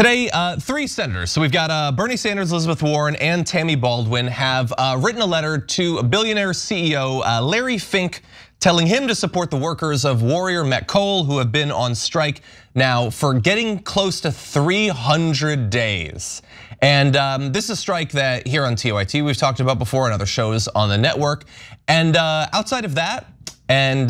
Today, 3 senators, so we've got Bernie Sanders, Elizabeth Warren, and Tammy Baldwin have written a letter to billionaire CEO Larry Fink, telling him to support the workers of Warrior Met Coal, who have been on strike now for getting close to 300 days. And this is a strike that here on TOIT we've talked about before and other shows on the network. And outside of that, and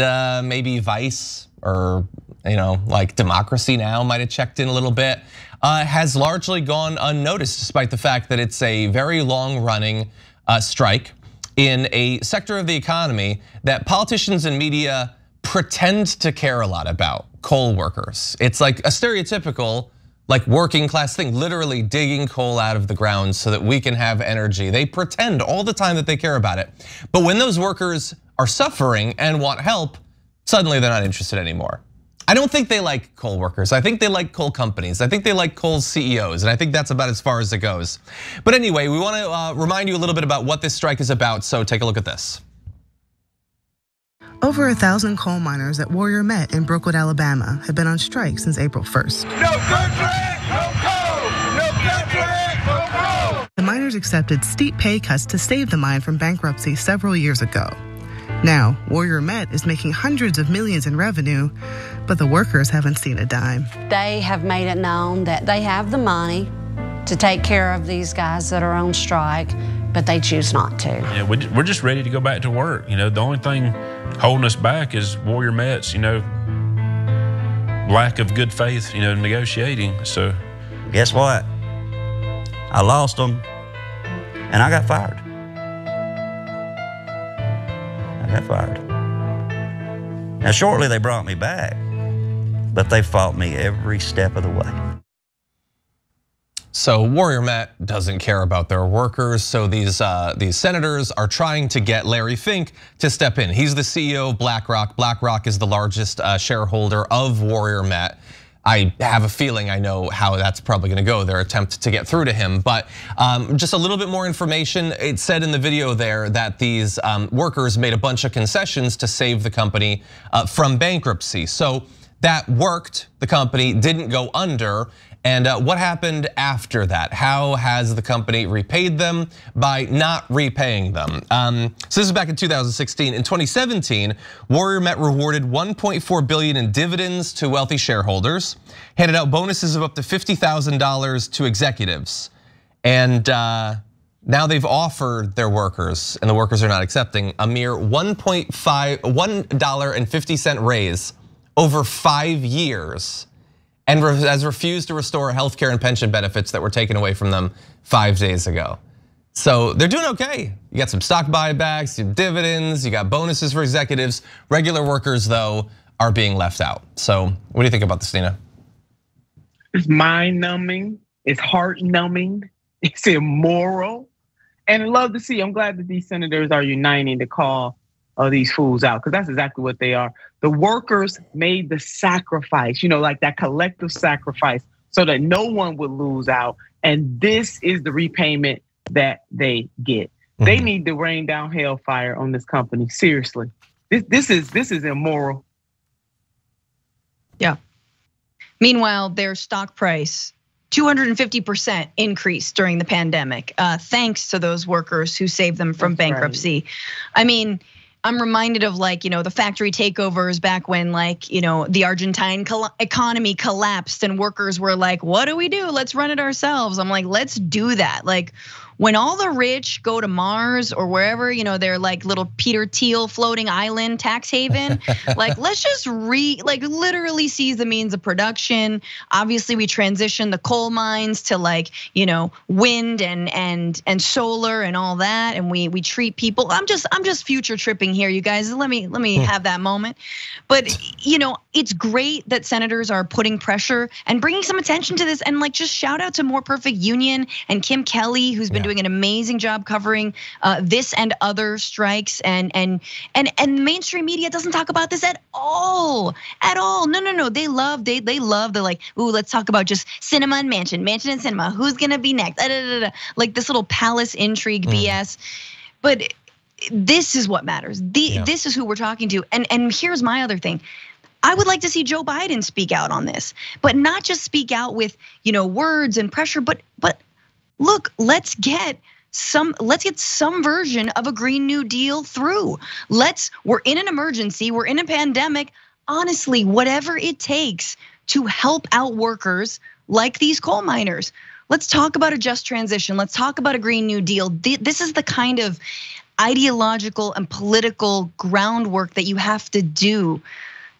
maybe Vice or like Democracy Now! Might have checked in a little bit, has largely gone unnoticed, despite the fact that it's a very long-running strike in a sector of the economy that politicians and media pretend to care a lot about: coal workers. It's like a stereotypical, like, working class thing, literally digging coal out of the ground so that we can have energy. They pretend all the time that they care about it. But when those workers are suffering and want help, suddenly they're not interested anymore. I don't think they like coal workers. I think they like coal companies. I think they like coal CEOs, and I think that's about as far as it goes. But anyway, we want to remind you a little bit about what this strike is about, so take a look at this. Over 1,000 coal miners at Warrior Met in Brookwood, Alabama have been on strike since April 1st. No contract, no coal! No contract, no coal! The miners accepted steep pay cuts to save the mine from bankruptcy several years ago. Now, Warrior Met is making hundreds of millions in revenue, but the workers haven't seen a dime. They have made it known that they have the money to take care of these guys that are on strike, but they choose not to. Yeah, we're just ready to go back to work. The only thing holding us back is Warrior Met's, lack of good faith, negotiating. So, guess what? I lost them, and I got fired. Now, shortly they brought me back, but they fought me every step of the way. So Warrior Met doesn't care about their workers. So these senators are trying to get Larry Fink to step in. He's the CEO of BlackRock. BlackRock is the largest shareholder of Warrior Met. I have a feeling I know how that's probably gonna go, their attempt to get through to him. But just a little bit more information. It said in the video there that these workers made a bunch of concessions to save the company from bankruptcy. So that worked, the company didn't go under. And what happened after that? How has the company repaid them? By not repaying them. So this is back in 2016. In 2017, Warrior Met rewarded $1.4 billion in dividends to wealthy shareholders, handed out bonuses of up to $50,000 to executives. And now they've offered their workers, and the workers are not accepting, a mere $1.50 raise over 5 years, and has refused to restore healthcare and pension benefits that were taken away from them 5 days ago. So they're doing okay. You got some stock buybacks, you have dividends, you got bonuses for executives. Regular workers, though, are being left out. So what do you think about this, Nina? It's mind-numbing, it's heart-numbing, it's immoral. And I love to see, I'm glad that these senators are uniting to call these fools out, because that's exactly what they are. The workers made the sacrifice, like that collective sacrifice, so that no one would lose out. And this is the repayment that they get. They need to rain down hellfire on this company. Seriously, this is immoral. Yeah. Meanwhile, their stock price 250% increase during the pandemic, thanks to those workers who saved them from bankruptcy. Right. I mean, I'm reminded of the factory takeovers back when the Argentine economy collapsed and workers were like, what do we do? Let's run it ourselves. I'm like, let's do that. When all the rich go to Mars or wherever, they're like little Peter Thiel floating island tax haven, let's just literally seize the means of production. Obviously we transition the coal mines to wind and solar and all that, and we treat people. I'm just future tripping here, you guys. Let me have that moment. But it's great that senators are putting pressure and bringing some attention to this, and just shout out to More Perfect Union and Kim Kelly, who's been doing an amazing job covering this and other strikes, and mainstream media doesn't talk about this at all. No. They love. They're like, ooh, let's talk about just cinema and mansion and cinema. Who's gonna be next? Like this little palace intrigue BS. But this is what matters. This is who we're talking to. And here's my other thing. I would like to see Joe Biden speak out on this, but not just speak out with, words and pressure, but look, let's get some version of a Green New Deal through. We're in an emergency, we're in a pandemic. Honestly, whatever it takes to help out workers like these coal miners. Let's talk about a just transition. Let's talk about a Green New Deal. This is the kind of ideological and political groundwork that you have to do.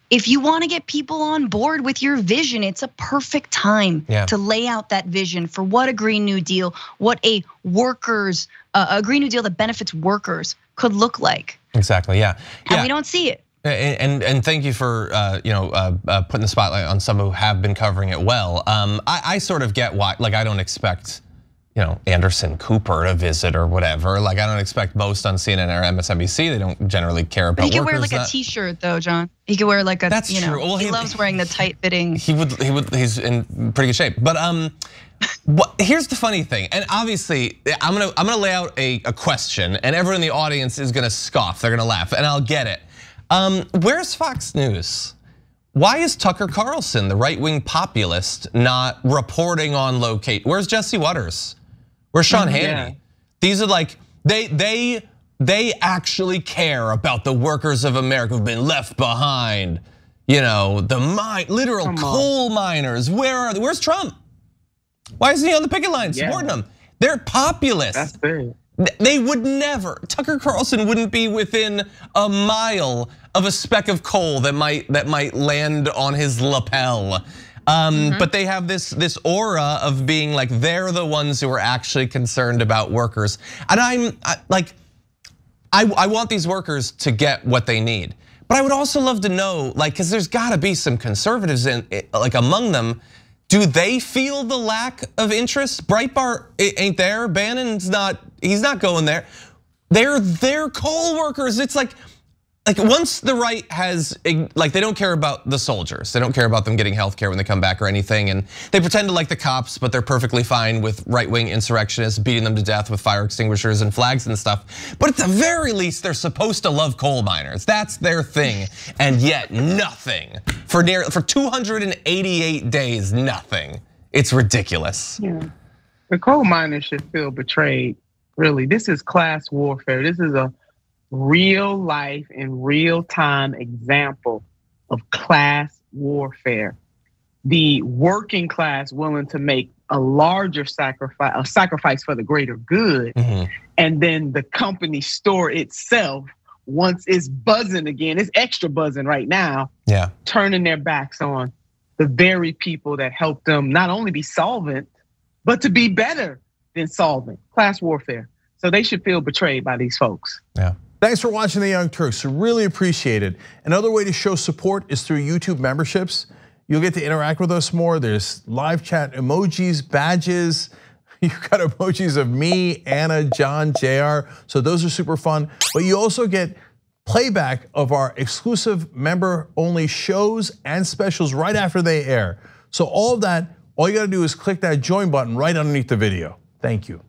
If you want to get people on board with your vision, it's a perfect time to lay out that vision for what a Green New Deal, what a Green New Deal that benefits workers could look like. Exactly, yeah. And we don't see it. And thank you for putting the spotlight on some who have been covering it well. I sort of get why, like I don't expect Anderson Cooper to visit or whatever. Like I don't expect most on CNN or MSNBC. They don't generally care about workers. He could wear like a T-shirt though, John. He could wear like a. That's true. Well, he loves wearing the tight fitting. He would. He's in pretty good shape. But here's the funny thing, and obviously I'm gonna lay out a question, and everyone in the audience is gonna scoff. They're gonna laugh, and I'll get it. Where's Fox News? Why is Tucker Carlson, the right-wing populist, not reporting on locate? Where's Jesse Waters? Where's Sean Hannity? These are like, they actually care about the workers of America who've been left behind. The literal coal miners. Where are they? Where's Trump? Why isn't he on the picket line supporting them? They're populists. That's big. They would never, Tucker Carlson wouldn't be within a mile of a speck of coal that might land on his lapel. But they have this aura of being like they're the ones who are actually concerned about workers. And I want these workers to get what they need. But I would also love to know, because there's gotta be some conservatives among them. Do they feel the lack of interest? Breitbart ain't there. Bannon's not. He's not going there. They're coal workers. It's like once the right has they don't care about the soldiers. They don't care about them getting health care when they come back or anything. And they pretend to like the cops, but they're perfectly fine with right-wing insurrectionists beating them to death with fire extinguishers and flags and stuff. But at the very least, they're supposed to love coal miners. That's their thing. And yet nothing for 288 days, nothing. It's ridiculous. Yeah. The coal miners should feel betrayed. Really, this is class warfare. This is a real life and real time example of class warfare. The working class willing to make a larger sacrifice for the greater good. And then the company store itself, once it's buzzing again, it's extra buzzing right now, turning their backs on the very people that helped them not only be solvent, but to be better than solvent. Class warfare. So they should feel betrayed by these folks. Yeah. Thanks for watching The Young Turks. Really appreciate it. Another way to show support is through YouTube memberships. You'll get to interact with us more. There's live chat emojis, badges. You've got emojis of me, Anna, John, JR. So those are super fun. But you also get playback of our exclusive member-only shows and specials right after they air. So all of that, all you gotta do is click that join button right underneath the video. Thank you.